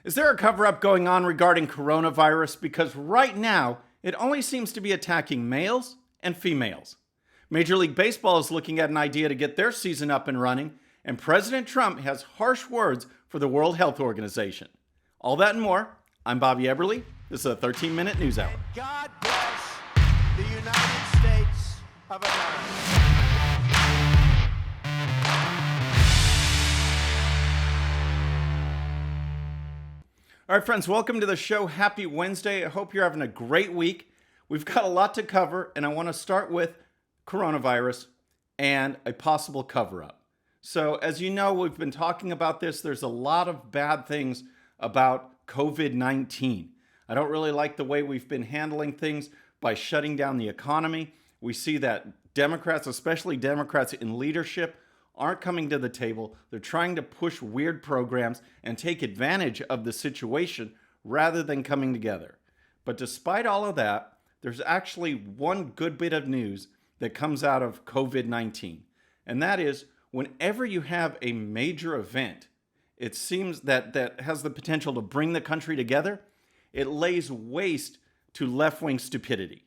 Is there a cover-up going on regarding coronavirus? Because right now, it only seems to be attacking males and females. Major League Baseball is looking at an idea to get their season up and running, and President Trump has harsh words for the World Health Organization. All that and more. I'm Bobby Eberly. This is a 13-minute news hour. God bless the United States of America. All right, friends, welcome to the show. Happy Wednesday. I hope you're having a great week. We've got a lot to cover, and I want to start with coronavirus and a possible cover-up. So, as you know, we've been talking about this. There's a lot of bad things about COVID-19. I don't really like the way we've been handling things by shutting down the economy. We see that Democrats, especially Democrats in leadership, aren't coming to the table. They're trying to push weird programs and take advantage of the situation rather than coming together. But despite all of that, there's actually one good bit of news that comes out of COVID-19. And that is, whenever you have a major event, it seems that has the potential to bring the country together, it lays waste to left-wing stupidity.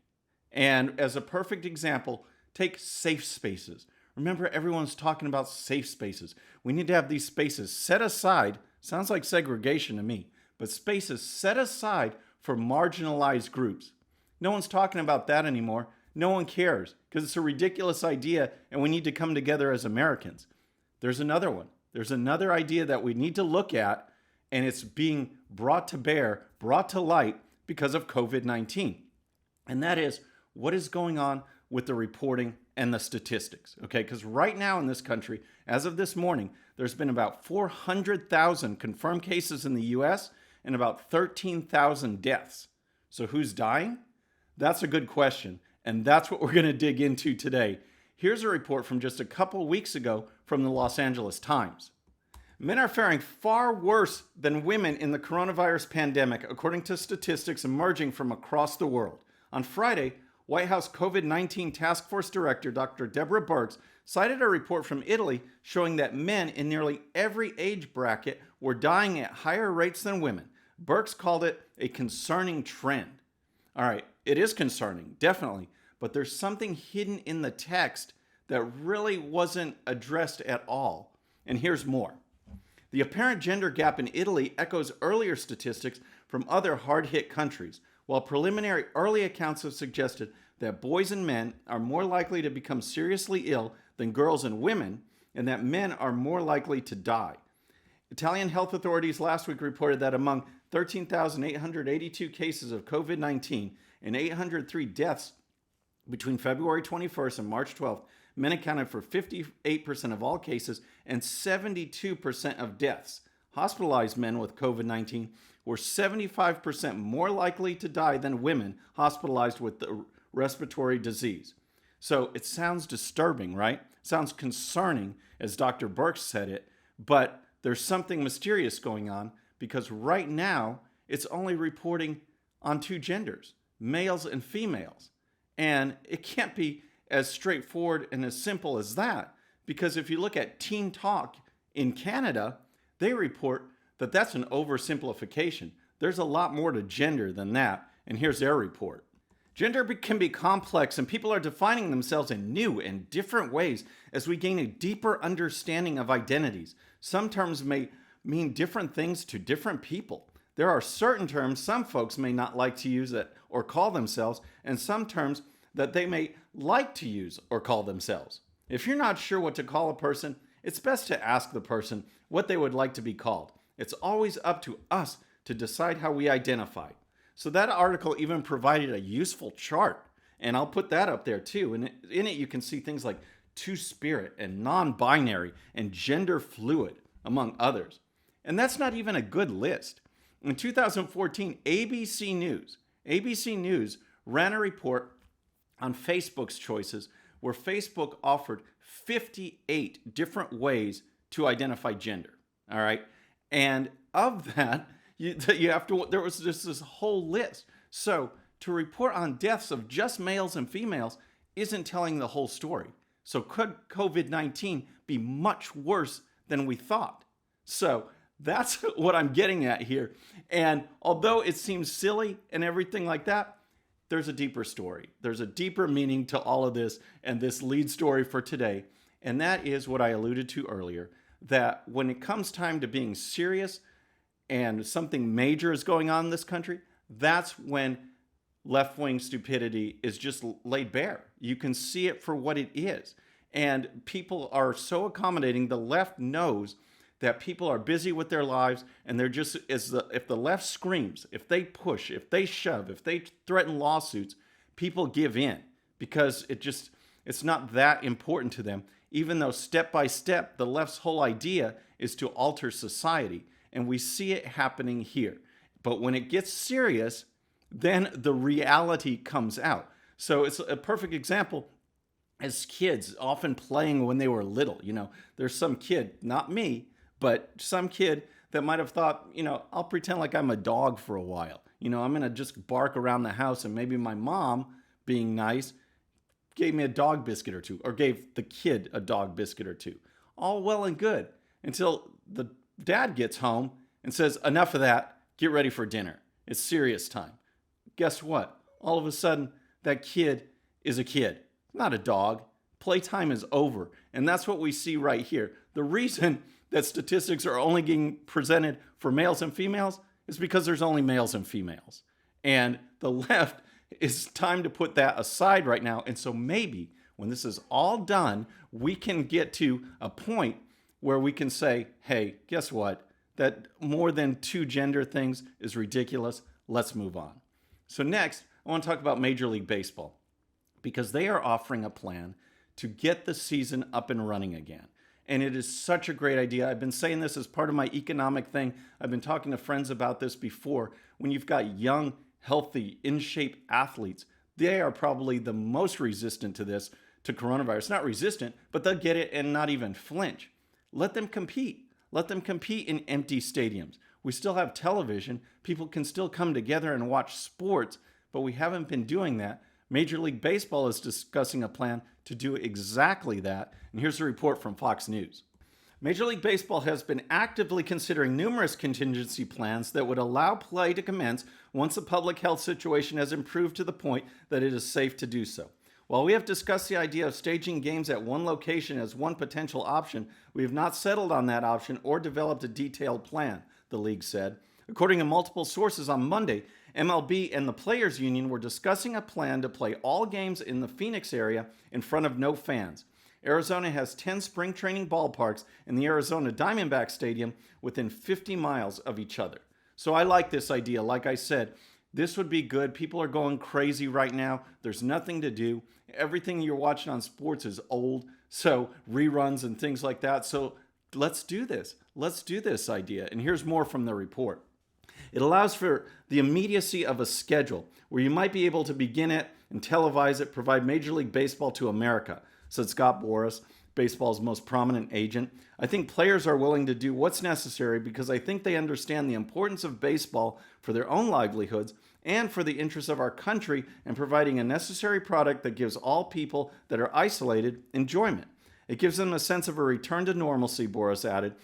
And as a perfect example, take safe spaces. Remember, everyone's talking about safe spaces. We need to have these spaces set aside. Sounds like segregation to me, but spaces set aside for marginalized groups. No one's talking about that anymore. No one cares because it's a ridiculous idea and we need to come together as Americans. There's another one. There's another idea that we need to look at, and it's being brought to bear, brought to light because of COVID-19. And that is what is going on with the reporting and the statistics, okay? Because right now in this country, as of this morning, there's been about 400,000 confirmed cases in the US and about 13,000 deaths. So who's dying? That's a good question, and that's what we're going to dig into today. Here's a report from just a couple weeks ago from the Los Angeles Times. Men are faring far worse than women in the coronavirus pandemic, according to statistics emerging from across the world. On Friday, White House COVID-19 Task Force Director Dr. Deborah Birx cited a report from Italy showing that men in nearly every age bracket were dying at higher rates than women. Birx called it a concerning trend. All right, it is concerning, definitely, but there's something hidden in the text that really wasn't addressed at all. And here's more. The apparent gender gap in Italy echoes earlier statistics from other hard-hit countries, while preliminary early accounts have suggested that boys and men are more likely to become seriously ill than girls and women, and that men are more likely to die. Italian health authorities last week reported that among 13,882 cases of COVID-19 and 803 deaths between February 21st and March 12th, men accounted for 58% of all cases and 72% of deaths. Hospitalized men with COVID-19 were 75% more likely to die than women hospitalized with the respiratory disease. So it sounds disturbing, right? Sounds concerning, as Dr. Birx said it, but there's something mysterious going on because right now it's only reporting on two genders, males and females. And it can't be as straightforward and as simple as that, because if you look at Teen Talk in Canada, they report that that's an oversimplification. There's a lot more to gender than that, and here's their report. Gender can be complex, and people are defining themselves in new and different ways as we gain a deeper understanding of identities. Some terms may mean different things to different people. There are certain terms some folks may not like to use it or call themselves, and some terms that they may like to use or call themselves. If you're not sure what to call a person, it's best to ask the person what they would like to be called. It's always up to us to decide how we identify. So that article even provided a useful chart, and I'll put that up there too. And in it you can see things like two-spirit and non-binary and gender fluid, among others. And that's not even a good list. In 2014, ABC News ran a report on Facebook's choices where Facebook offered 58 different ways to identify gender. All right. And of that, there was just this whole list. So to report on deaths of just males and females isn't telling the whole story. So could COVID-19 be much worse than we thought? So That's what I'm getting at here. And although it seems silly and everything like that, there's a deeper story. There's a deeper meaning to all of this and this lead story for today. And that is what I alluded to earlier, that when it comes time to being serious and something major is going on in this country, that's when left-wing stupidity is just laid bare. You can see it for what it is. And people are so accommodating. The left knows that people are busy with their lives, and they're just, if the left screams, if they push, if they shove, if they threaten lawsuits, people give in because it's not that important to them, even though step by step, the left's whole idea is to alter society. And we see it happening here. But when it gets serious, then the reality comes out. So it's a perfect example. As kids, often playing when they were little, there's some kid, not me, but some kid that might have thought, I'll pretend like I'm a dog for a while. I'm going to just bark around the house, and maybe my mom, being nice, gave me a dog biscuit or two, or gave the kid a dog biscuit or two. All well and good until the dad gets home and says, enough of that, get ready for dinner. It's serious time. Guess what? All of a sudden, that kid is a kid, not a dog. Playtime is over. And that's what we see right here. The reason that statistics are only being presented for males and females is because there's only males and females. And the left is time to put that aside right now. And so maybe when this is all done, we can get to a point where we can say, hey, guess what? That more than two gender things is ridiculous. Let's move on. So next, I want to talk about Major League Baseball, because they are offering a plan to get the season up and running again. And it is such a great idea. I've been saying this as part of my economic thing. I've been talking to friends about this before. When you've got young, healthy, in-shape athletes, they are probably the most resistant to this, to coronavirus. Not resistant, but they'll get it and not even flinch. Let them compete. Let them compete in empty stadiums. We still have television. People can still come together and watch sports, but we haven't been doing that. Major League Baseball is discussing a plan to do exactly that. And here's a report from Fox News. Major League Baseball has been actively considering numerous contingency plans that would allow play to commence once the public health situation has improved to the point that it is safe to do so. While we have discussed the idea of staging games at one location as one potential option, we have not settled on that option or developed a detailed plan, the league said. According to multiple sources on Monday, MLB and the Players Union were discussing a plan to play all games in the Phoenix area in front of no fans. Arizona has 10 spring training ballparks and the Arizona Diamondback Stadium within 50 miles of each other. So I like this idea. Like I said, this would be good. People are going crazy right now. There's nothing to do. Everything you're watching on sports is old, so reruns and things like that. So let's do this. Let's do this idea. And here's more from the report. It allows for the immediacy of a schedule where you might be able to begin it and televise it, provide Major League Baseball to America, said Scott Boras, baseball's most prominent agent. I think players are willing to do what's necessary because I think they understand the importance of baseball for their own livelihoods and for the interests of our country and providing a necessary product that gives all people that are isolated enjoyment. It gives them a sense of a return to normalcy, Boras added.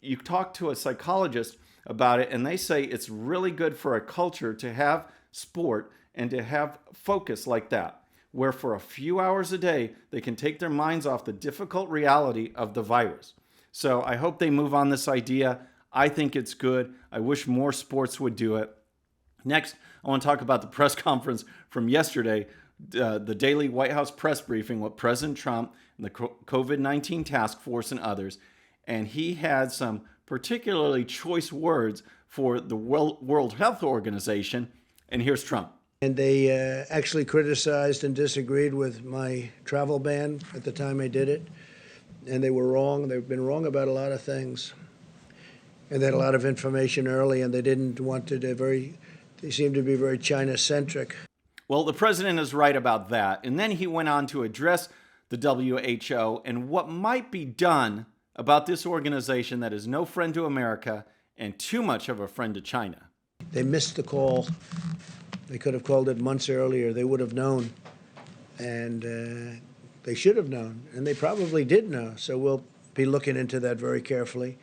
You talk to a psychologist about it, and they say it's really good for a culture to have sport and to have focus like that, where for a few hours a day, they can take their minds off the difficult reality of the virus. So I hope they move on this idea. I think it's good. I wish more sports would do it. Next, I want to talk about the press conference from yesterday, the daily White House press briefing with President Trump and the COVID-19 task force and others. And he had some particularly choice words for the World Health Organization. And here's Trump. And they actually criticized and disagreed with my travel ban at the time I did it. And they were wrong. They've been wrong about a lot of things. And they had a lot of information early, and they didn't want to, they seemed to be very China-centric. Well, the president is right about that. And then he went on to address the WHO and what might be done about this organization that is no friend to America and too much of a friend to China. They missed the call. They could have called it months earlier. They would have known. And they should have known. And they probably did know. So we'll be looking into that very carefully.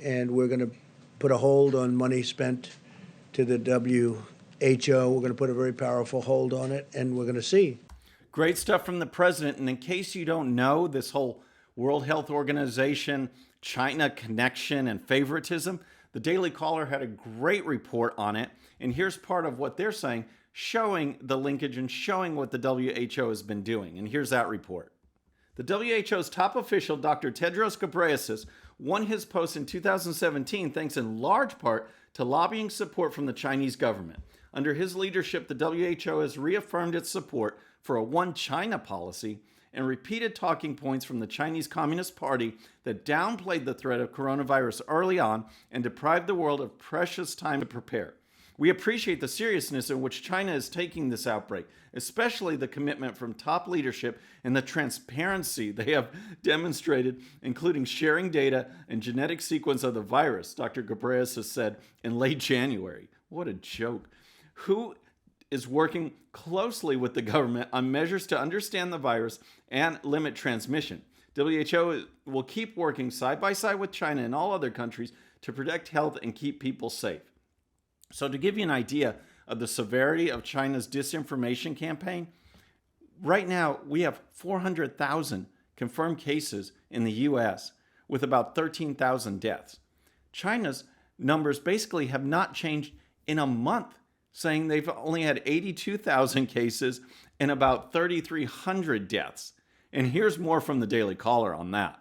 and we're going to put a hold on money spent to the WHO. We're going to put a very powerful hold on it, and we're going to see. Great stuff from the president. And in case you don't know, this whole World Health Organization, China connection, and favoritism, the Daily Caller had a great report on it. And here's part of what they're saying, showing the linkage and showing what the WHO has been doing. And here's that report. The WHO's top official, Dr. Tedros Ghebreyesus, won his post in 2017 thanks in large part to lobbying support from the Chinese government. Under his leadership, the WHO has reaffirmed its support for a one China policy and repeated talking points from the Chinese Communist Party that downplayed the threat of coronavirus early on and deprived the world of precious time to prepare. We appreciate the seriousness in which China is taking this outbreak, especially the commitment from top leadership and the transparency they have demonstrated, including sharing data and genetic sequence of the virus, Dr. Ghebreyesus said in late January. What a joke. Who is working closely with the government on measures to understand the virus and limit transmission. WHO will keep working side by side with China and all other countries to protect health and keep people safe. So to give you an idea of the severity of China's disinformation campaign, right now we have 400,000 confirmed cases in the US with about 13,000 deaths. China's numbers basically have not changed in a month, saying they've only had 82,000 cases and about 3,300 deaths. And here's more from the Daily Caller on that.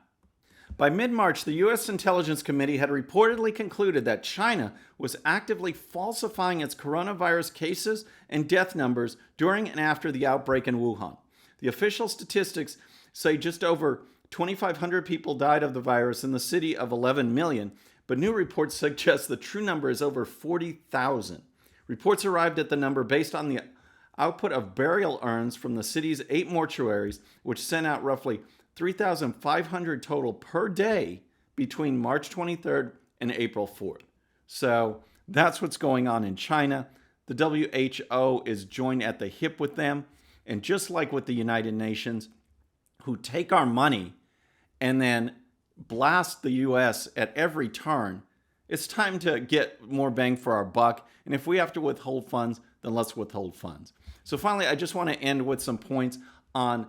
By mid-March, the U.S. Intelligence Committee had reportedly concluded that China was actively falsifying its coronavirus cases and death numbers during and after the outbreak in Wuhan. The official statistics say just over 2,500 people died of the virus in the city of 11 million, but new reports suggest the true number is over 40,000. Reports arrived at the number based on the output of burial urns from the city's 8 mortuaries, which sent out roughly 3,500 total per day between March 23rd and April 4th. So that's what's going on in China. The WHO is joined at the hip with them. And just like with the United Nations, who take our money and then blast the US at every turn, it's time to get more bang for our buck. And if we have to withhold funds, then let's withhold funds. So finally, I just want to end with some points on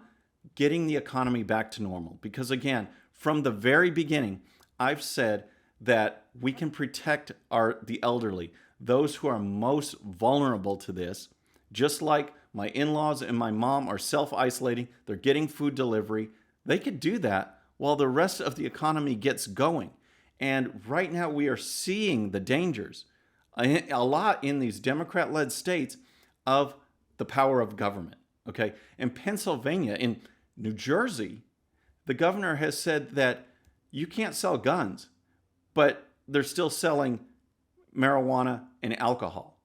getting the economy back to normal. Because again, from the very beginning, I've said that we can protect the elderly, those who are most vulnerable to this. Just like my in-laws and my mom are self-isolating, they're getting food delivery. They could do that while the rest of the economy gets going. And right now we are seeing the dangers a lot in these Democrat-led states of the power of government. Okay, in Pennsylvania, in New Jersey, the governor has said that you can't sell guns, but they're still selling marijuana and alcohol.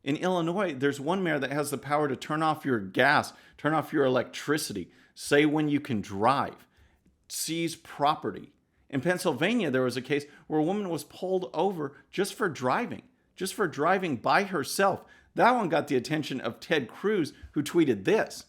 In Illinois, there's one mayor that has the power to turn off your gas, turn off your electricity, say when you can drive, seize property. In Pennsylvania, there was a case where a woman was pulled over just for driving by herself. That one got the attention of Ted Cruz, who tweeted this.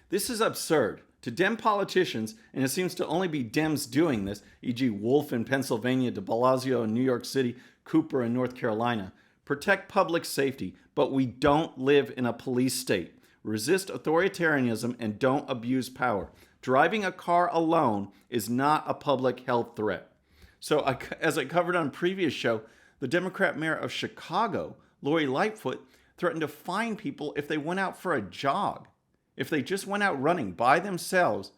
This is absurd. To Dem politicians, and it seems to only be Dems doing this, e.g. Wolf in Pennsylvania, de Blasio in New York City, Cooper in North Carolina, protect public safety, but we don't live in a police state. Resist authoritarianism and don't abuse power. Driving a car alone is not a public health threat. So as I covered on a previous show, the Democrat mayor of Chicago, Lori Lightfoot, threatened to fine people if they went out for a jog. If they just went out running by themselves,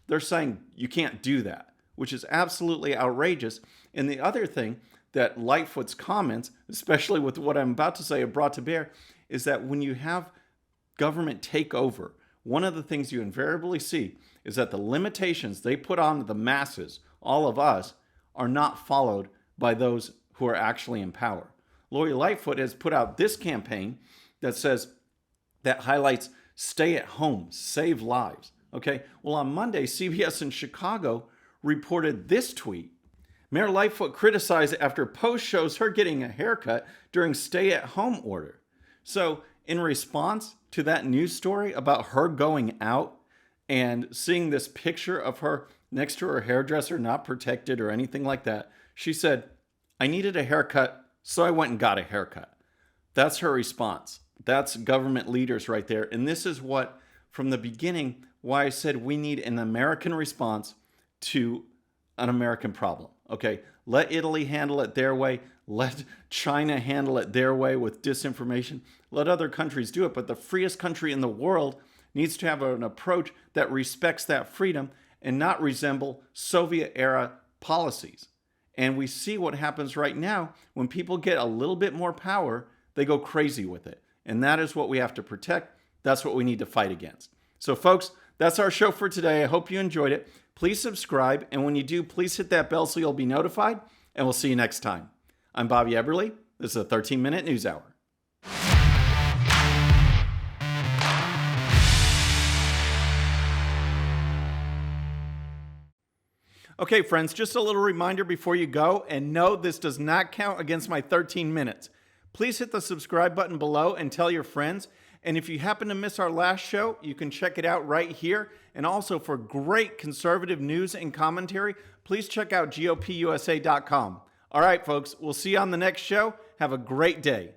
they're saying you can't do that, which is absolutely outrageous. And the other thing that Lightfoot's comments, especially with what I'm about to say, have brought to bear, is that when you have government take over, one of the things you invariably see is that the limitations they put on the masses, all of us, are not followed by those who are actually in power. Lori Lightfoot has put out this campaign that highlights stay at home, save lives. Okay, well, on Monday, CBS in Chicago reported this tweet. Mayor Lightfoot criticized after post shows her getting a haircut during stay-at-home order. So in response to that news story about her going out and seeing this picture of her next to her hairdresser, not protected or anything like that, she said, I needed a haircut, so I went and got a haircut. That's her response. That's government leaders right there. And this is what, from the beginning, why I said we need an American response to an American problem. Okay, let Italy handle it their way. Let China handle it their way with disinformation. Let other countries do it. But the freest country in the world needs to have an approach that respects that freedom and not resemble Soviet-era policies. And we see what happens right now when people get a little bit more power, they go crazy with it. And that is what we have to protect. That's what we need to fight against. So folks, that's our show for today. I hope you enjoyed it. Please subscribe. And when you do, please hit that bell so you'll be notified. And we'll see you next time. I'm Bobby Eberly. This is a 13-minute news hour. Okay, friends, just a little reminder before you go, and no, this does not count against my 13 minutes. Please hit the subscribe button below and tell your friends. And if you happen to miss our last show, you can check it out right here. And also for great conservative news and commentary, please check out GOPUSA.com. All right, folks, we'll see you on the next show. Have a great day.